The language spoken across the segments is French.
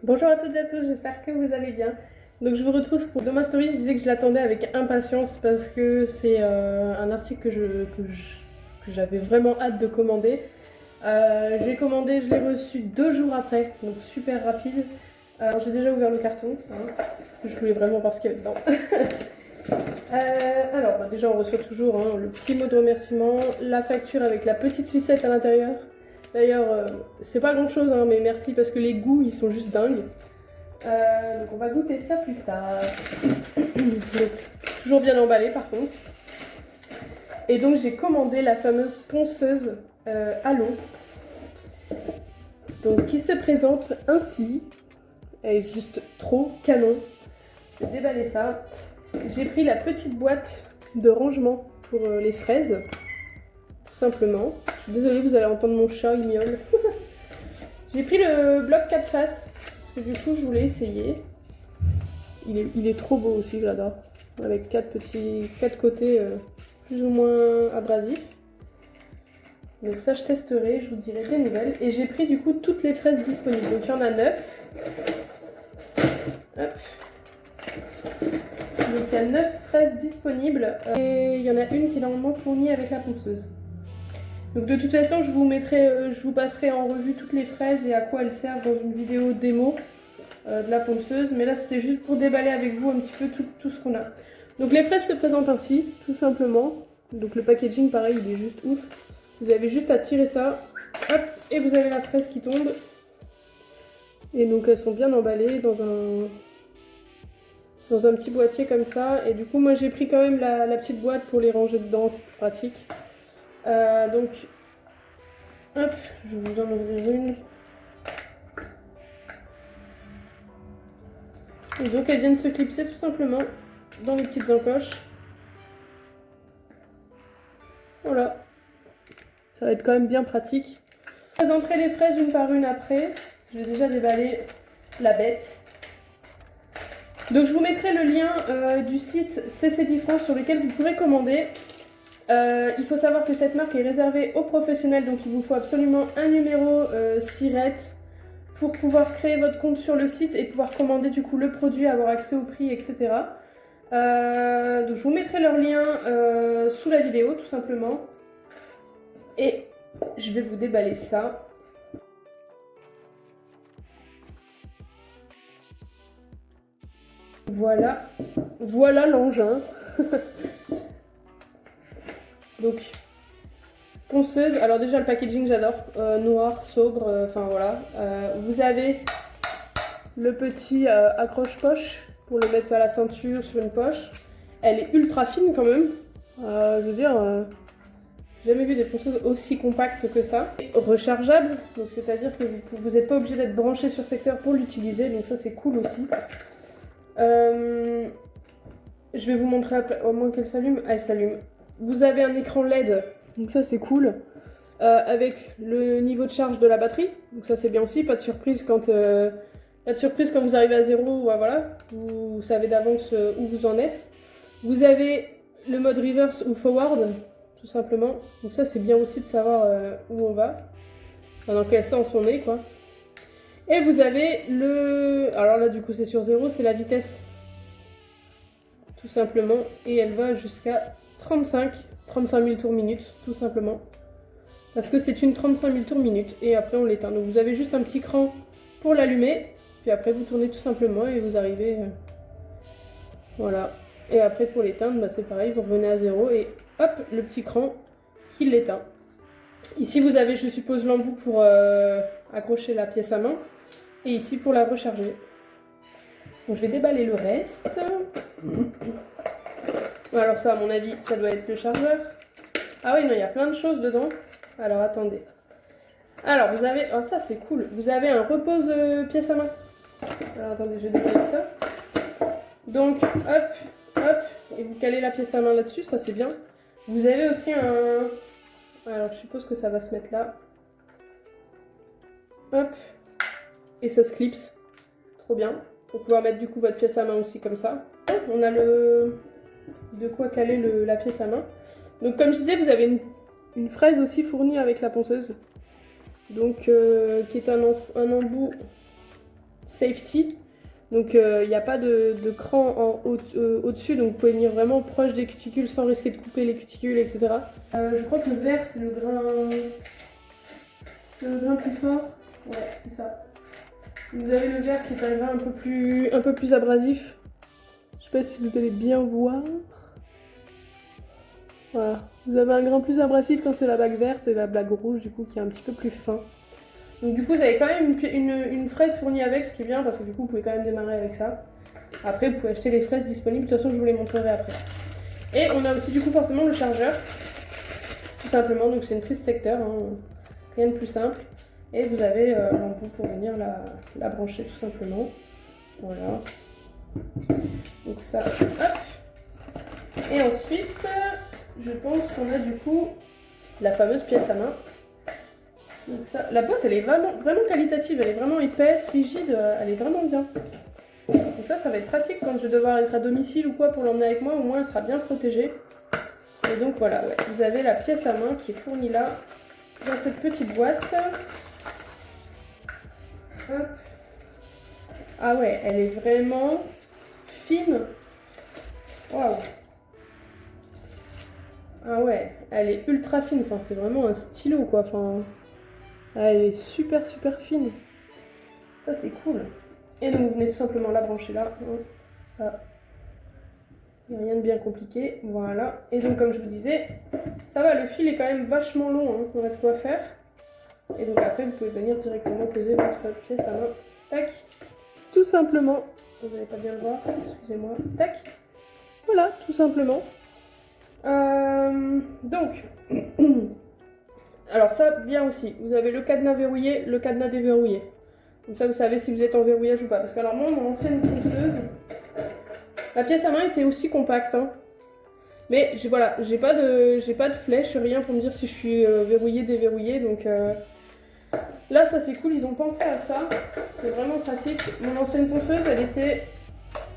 Bonjour à toutes et à tous, j'espère que vous allez bien. Donc je vous retrouve pour... Dans ma story, je disais que je l'attendais avec impatience parce que c'est un article que j'avais vraiment hâte de commander. J'ai commandé, je l'ai reçu 2 jours après, donc super rapide. J'ai déjà ouvert le carton, hein. Je voulais vraiment voir ce qu'il y avait dedans. Déjà on reçoit toujours hein, le petit mot de remerciement, la facture avec la petite sucette à l'intérieur. D'ailleurs, c'est pas grand chose, hein, mais merci parce que les goûts ils sont juste dingues. Donc on va goûter ça plus tard. Donc, toujours bien emballé par contre. Et donc j'ai commandé la fameuse ponceuse à l'eau. Donc qui se présente ainsi. Elle est juste trop canon. Je vais déballer ça. J'ai pris la petite boîte de rangement pour les fraises. Tout simplement. Je suis désolée, vous allez entendre mon chat, il miaule. J'ai pris le bloc 4 faces. Parce que du coup je voulais essayer. Il est trop beau aussi, j'adore. Avec 4 côtés plus ou moins abrasifs. Donc ça je testerai, je vous dirai des nouvelles. Et j'ai pris du coup toutes les fraises disponibles. Donc il y en a 9. Hop. Donc il y a 9 fraises disponibles. Et il y en a une qui est normalement fournie avec la ponceuse. Donc de toute façon je vous passerai en revue toutes les fraises et à quoi elles servent dans une vidéo démo de la ponceuse. Mais là c'était juste pour déballer avec vous un petit peu tout ce qu'on a. Donc les fraises se présentent ainsi, tout simplement. Donc le packaging pareil il est juste ouf. Vous avez juste à tirer ça, hop, et vous avez la fraise qui tombe. Et donc elles sont bien emballées dans un petit boîtier comme ça. Et du coup moi j'ai pris quand même la petite boîte pour les ranger dedans, c'est plus pratique. Donc hop, je vais vous en ouvrir une. Et donc elles viennent se clipser tout simplement dans les petites encoches. Voilà. Ça va être quand même bien pratique. Je présenterai les fraises une par une après. Je vais déjà déballer la bête. Donc je vous mettrai le lien du site CC10 France sur lequel vous pourrez commander. Il faut savoir que cette marque est réservée aux professionnels, donc il vous faut absolument un numéro SIRET pour pouvoir créer votre compte sur le site et pouvoir commander du coup le produit, avoir accès au prix, etc. Donc je vous mettrai leur lien sous la vidéo tout simplement. Et je vais vous déballer ça. Voilà, voilà l'engin. Donc, ponceuse. Alors déjà le packaging j'adore. Noir, sobre, enfin voilà. Vous avez le petit accroche-poche pour le mettre à la ceinture sur une poche. Elle est ultra fine quand même. Je veux dire... J'ai jamais vu des ponceuses aussi compactes que ça. Et rechargeable, donc c'est-à-dire que vous n'êtes pas obligé d'être branché sur secteur pour l'utiliser, donc ça c'est cool aussi. Je vais vous montrer après, au moins qu'elle s'allume. Ah, elle s'allume. Vous avez un écran LED, donc ça c'est cool. Avec le niveau de charge de la batterie, donc ça c'est bien aussi. Pas de surprise quand vous arrivez à 0, voilà. Vous savez d'avance où vous en êtes. Vous avez le mode reverse ou forward, tout simplement. Donc ça c'est bien aussi de savoir où on va, enfin, dans quel sens on est quoi. Et vous avez le... Alors là du coup c'est sur 0, c'est la vitesse. Tout simplement. Et elle va jusqu'à 35 000 tours minute, tout simplement. Parce que c'est une 35 000 tours minute. Et après on l'éteint. Donc vous avez juste un petit cran pour l'allumer. Puis après vous tournez tout simplement et vous arrivez... Voilà. Et après pour l'éteindre, bah, c'est pareil, vous revenez à 0 et hop, le petit cran qui l'éteint. Ici vous avez, je suppose, l'embout pour accrocher la pièce à main. Et ici pour la recharger. Donc je vais déballer le reste. Alors ça, à mon avis, ça doit être le chargeur. Ah oui, non, il y a plein de choses dedans. Alors attendez. Alors vous avez, oh ça c'est cool, vous avez un repose pièce à main. Alors attendez, je vais déballer ça. Donc hop, hop, et vous calez la pièce à main là-dessus, ça c'est bien. Vous avez aussi un... Alors je suppose que ça va se mettre là. Hop, et ça se clipse. Trop bien. Pour pouvoir mettre du coup votre pièce à main aussi comme ça. On a de quoi caler la pièce à main. Donc comme je disais, vous avez une fraise aussi fournie avec la ponceuse. Donc qui est un embout safety. Donc il n'y a pas de cran au-dessus, donc vous pouvez venir vraiment proche des cuticules sans risquer de couper les cuticules, etc. Je crois que le vert c'est le grain plus fort. Ouais, c'est ça. Vous avez le vert qui est un grain un peu plus abrasif. Je sais pas si vous allez bien voir. Voilà. Vous avez un grain plus abrasif quand c'est la bague verte et la bague rouge du coup qui est un petit peu plus fin. Donc du coup vous avez quand même une fraise fournie avec, ce qui est bien parce que du coup vous pouvez quand même démarrer avec ça. Après vous pouvez acheter les fraises disponibles, de toute façon je vous les montrerai après. Et on a aussi du coup forcément le chargeur, tout simplement, donc c'est une prise secteur, hein. Rien de plus simple. Et vous avez l'embout pour venir la brancher tout simplement. Voilà. Donc ça, hop. Et ensuite, je pense qu'on a du coup la fameuse pièce à main. Donc ça, la boîte elle est vraiment qualitative, elle est vraiment épaisse, rigide, elle est vraiment bien. Donc ça va être pratique quand je vais devoir être à domicile ou quoi pour l'emmener avec moi, au moins elle sera bien protégée. Et donc voilà, ouais, vous avez la pièce à main qui est fournie là, dans cette petite boîte. Hop. Ah ouais, elle est vraiment fine. Waouh. Ah ouais, elle est ultra fine, enfin c'est vraiment un stylo quoi, enfin elle est super fine. Ça c'est cool. Et donc vous venez tout simplement la brancher là. Ça, il n'y a rien de bien compliqué, voilà. Et donc comme je vous disais, ça va, le fil est quand même vachement long, hein, pour être quoi faire. Et donc après vous pouvez venir directement poser votre pièce à main. Tac. Tout simplement. Vous n'allez pas bien le voir, excusez-moi. Tac. Voilà, tout simplement. Donc, alors ça, bien aussi. Vous avez le cadenas verrouillé, le cadenas déverrouillé. Comme ça, vous savez si vous êtes en verrouillage ou pas. Parce que alors moi, mon ancienne ponceuse, la pièce à main était aussi compacte, hein. Mais voilà, j'ai pas de flèche, rien pour me dire si je suis verrouillée, déverrouillée. Donc là, ça c'est cool, ils ont pensé à ça. C'est vraiment pratique. Mon ancienne ponceuse, elle était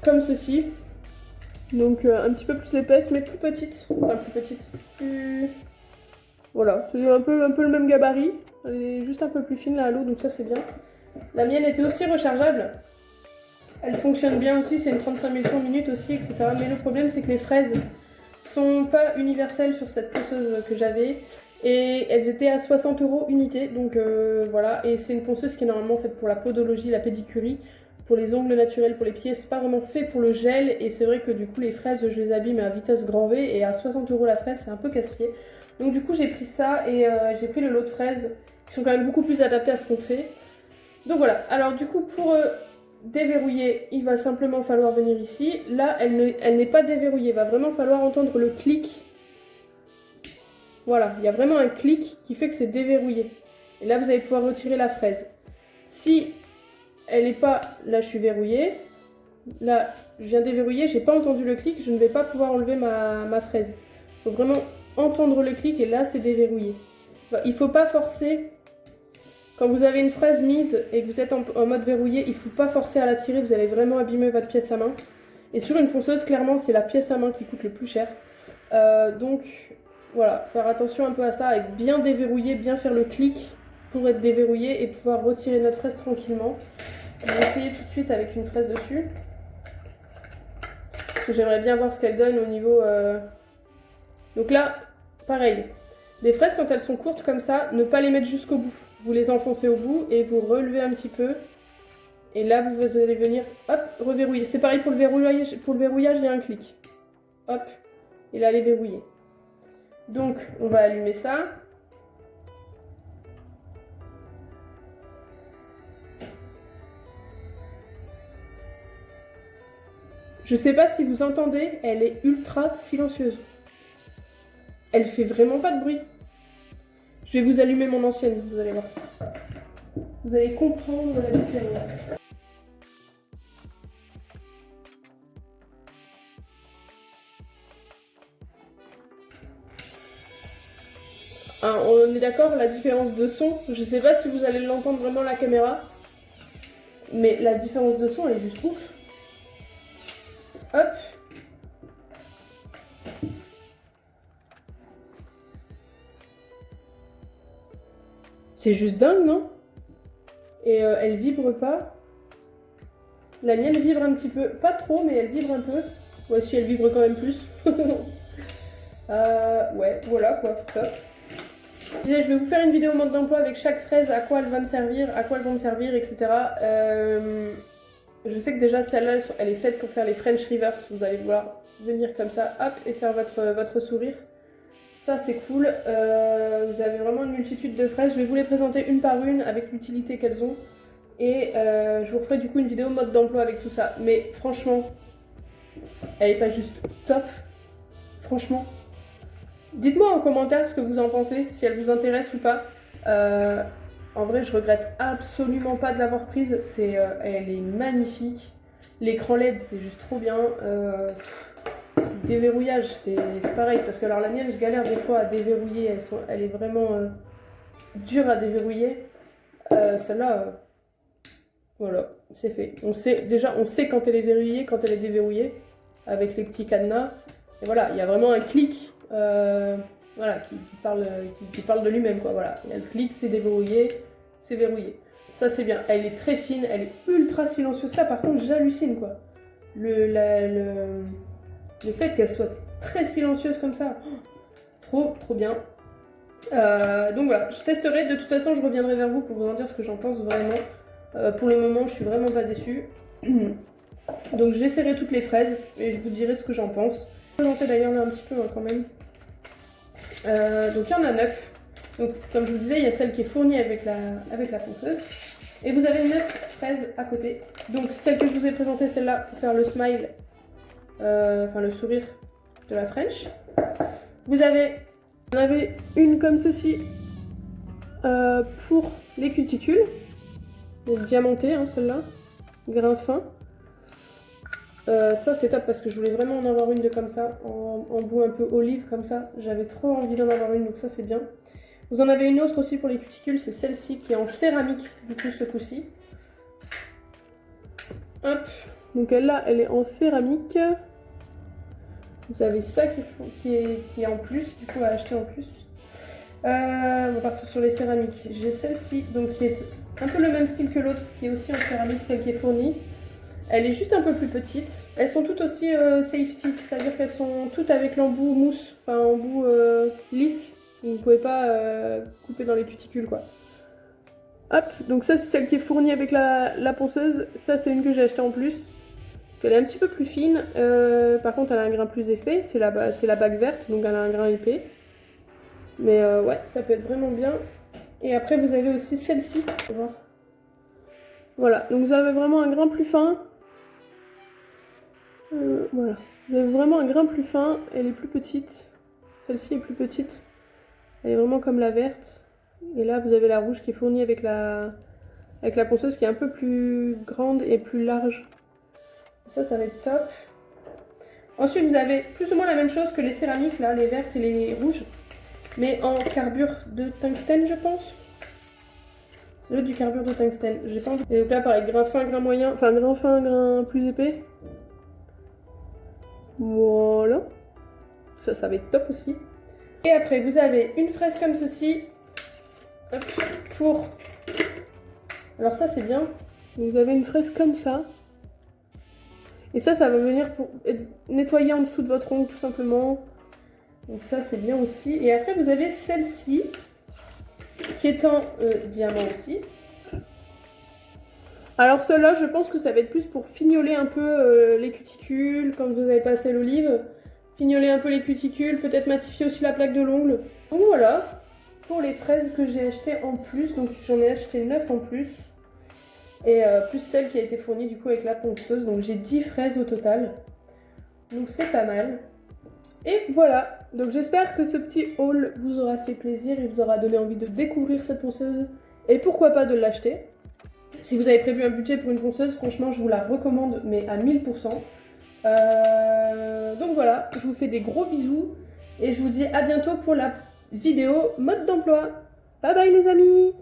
comme ceci. Donc un petit peu plus épaisse, mais plus petite. Enfin, plus petite. Voilà, c'est un peu le même gabarit. Elle est juste un peu plus fine là à l'eau, donc ça c'est bien. La mienne était aussi rechargeable. Elle fonctionne bien aussi, c'est une 35 000 tours minute aussi, etc. Mais le problème c'est que les fraises sont pas universelles sur cette ponceuse que j'avais. Et elles étaient à 60 € unité, donc voilà. Et c'est une ponceuse qui est normalement faite pour la podologie, la pédicurie, pour les ongles naturels, pour les pieds. C'est pas vraiment fait pour le gel. Et c'est vrai que du coup les fraises, je les abîme à vitesse grand V. Et à 60 € la fraise, c'est un peu casse-pied. Donc du coup j'ai pris ça et j'ai pris le lot de fraises qui sont quand même beaucoup plus adaptés à ce qu'on fait. Donc voilà, alors du coup pour déverrouiller, il va simplement falloir venir ici. Là, elle n'est pas déverrouillée, il va vraiment falloir entendre le clic. Voilà, il y a vraiment un clic qui fait que c'est déverrouillé. Et là, vous allez pouvoir retirer la fraise. Si elle n'est pas... Là, je suis verrouillée. Là, je viens déverrouiller, j'ai pas entendu le clic, je ne vais pas pouvoir enlever ma fraise. Il faut vraiment entendre le clic et là, c'est déverrouillé. Il ne faut pas forcer... Quand vous avez une fraise mise et que vous êtes en mode verrouillé, il ne faut pas forcer à la tirer, vous allez vraiment abîmer votre pièce à main. Et sur une ponceuse, clairement, c'est la pièce à main qui coûte le plus cher. Donc voilà, faire attention un peu à ça, avec bien déverrouiller, bien faire le clic pour être déverrouillé et pouvoir retirer notre fraise tranquillement. Je vais essayer tout de suite avec une fraise dessus. Parce que j'aimerais bien voir ce qu'elle donne au niveau... Donc là, pareil. Les fraises, quand elles sont courtes comme ça, ne pas les mettre jusqu'au bout. Vous les enfoncez au bout et vous relevez un petit peu. Et là, vous allez venir, hop, reverrouiller. C'est pareil pour le verrouillage. Pour le verrouillage, il y a un clic. Hop, et là, les verrouiller. Donc, on va allumer ça. Je sais pas si vous entendez, elle est ultra silencieuse. Elle fait vraiment pas de bruit. Je vais vous allumer mon ancienne, vous allez voir. Vous allez comprendre la différence. Ah, on est d'accord, la différence de son, je sais pas si vous allez l'entendre vraiment à la caméra, mais la différence de son, elle est juste ouf. Hop. C'est juste dingue, non? Et elle vibre pas. La mienne vibre un petit peu, pas trop, mais elle vibre un peu. Voici, elle vibre quand même plus. Ouais, voilà quoi, top. Je vais vous faire une vidéo mode d'emploi avec chaque fraise, à quoi elle va me servir, à quoi elles vont me servir, etc. Je sais que déjà celle-là, elle est faite pour faire les French Reverse. Vous allez vouloir venir comme ça, hop, et faire votre sourire. Ça c'est cool. Vous avez vraiment une multitude de fraises. Je vais vous les présenter une par une avec l'utilité qu'elles ont. Et je vous referai du coup une vidéo mode d'emploi avec tout ça. Mais franchement, elle est pas juste top. Franchement. Dites-moi en commentaire ce que vous en pensez, si elle vous intéresse ou pas. En vrai, je regrette absolument pas de l'avoir prise. Elle est magnifique. L'écran LED, c'est juste trop bien. Déverrouillage, c'est pareil. Parce que alors la mienne, je galère des fois à déverrouiller. Elle est vraiment dure à déverrouiller. Celle-là, voilà, c'est fait. On sait quand elle est verrouillée, quand elle est déverrouillée. Avec les petits cadenas. Et voilà, il y a vraiment un clic. Voilà, qui parle de lui-même, quoi. Voilà, il y a le clic, c'est déverrouillé, c'est verrouillé. Ça, c'est bien. Elle est très fine, elle est ultra silencieuse. Ça, par contre, j'hallucine, quoi. Le fait qu'elle soit très silencieuse comme ça, trop bien. Donc voilà, je testerai. De toute façon, je reviendrai vers vous pour vous en dire ce que j'en pense vraiment. Pour le moment, je suis vraiment pas déçue. Donc, j'essaierai toutes les fraises et je vous dirai ce que j'en pense. Je vais présenter d'ailleurs là un petit peu hein, quand même. Donc il y en a 9. Donc comme je vous disais, il y a celle qui est fournie avec la ponceuse. Et vous avez 9 fraises à côté. Donc celle que je vous ai présentée, celle-là, pour faire le smile, enfin le sourire de la French. Vous en avez une comme ceci pour les cuticules. Donc diamantée, hein, celle-là. Grain fin. Ça c'est top parce que je voulais vraiment en avoir une de comme ça, en bout un peu olive comme ça. J'avais trop envie d'en avoir une, donc ça c'est bien. Vous en avez une autre aussi pour les cuticules, c'est celle-ci qui est en céramique du coup ce coup-ci. Hop, donc elle-là, elle est en céramique. Vous avez ça qui est en plus, du coup à acheter en plus. On va partir sur les céramiques. J'ai celle-ci, donc qui est un peu le même style que l'autre, qui est aussi en céramique, celle qui est fournie. Elle est juste un peu plus petite. Elles sont toutes aussi safety, c'est-à-dire qu'elles sont toutes avec l'embout mousse, enfin embout lisse. Vous ne pouvez pas couper dans les cuticules quoi. Hop, donc ça c'est celle qui est fournie avec la ponceuse. Ça c'est une que j'ai achetée en plus. Elle est un petit peu plus fine. Par contre elle a un grain plus épais. C'est la bague verte, donc elle a un grain épais. Mais ouais, ça peut être vraiment bien. Et après vous avez aussi celle-ci. Voilà, donc vous avez vraiment un grain plus fin. Voilà, vous avez vraiment un grain plus fin, elle est plus petite. Celle-ci est plus petite. Elle est vraiment comme la verte. Et là, vous avez la rouge qui est fournie avec la ponceuse qui est un peu plus grande et plus large. Ça va être top. Ensuite, vous avez plus ou moins la même chose que les céramiques, là, les vertes et les rouges. Mais en carbure de tungstène, je pense. C'est du carbure de tungstène. J'ai pas envie. Et donc là, pareil, grain fin, grain moyen. Enfin, grain fin, grain plus épais. Voilà. Ça va être top aussi. Et après, vous avez une fraise comme ceci. Hop, pour... Alors ça, c'est bien. Vous avez une fraise comme ça. Et ça va venir pour nettoyer en dessous de votre ongle, tout simplement. Donc ça, c'est bien aussi. Et après, vous avez celle-ci, qui est en diamant aussi. Alors celle-là, je pense que ça va être plus pour fignoler un peu les cuticules, quand vous avez passé l'olive. Fignoler un peu les cuticules, peut-être matifier aussi la plaque de l'ongle. Donc voilà, pour les fraises que j'ai achetées en plus. Donc j'en ai acheté 9 en plus. Et plus celle qui a été fournie du coup avec la ponceuse. Donc j'ai 10 fraises au total. Donc c'est pas mal. Et voilà, donc j'espère que ce petit haul vous aura fait plaisir et vous aura donné envie de découvrir cette ponceuse. Et pourquoi pas de l'acheter. Si vous avez prévu un budget pour une ponceuse, franchement, je vous la recommande, mais à 1000%. Donc voilà, je vous fais des gros bisous et je vous dis à bientôt pour la vidéo mode d'emploi. Bye bye les amis!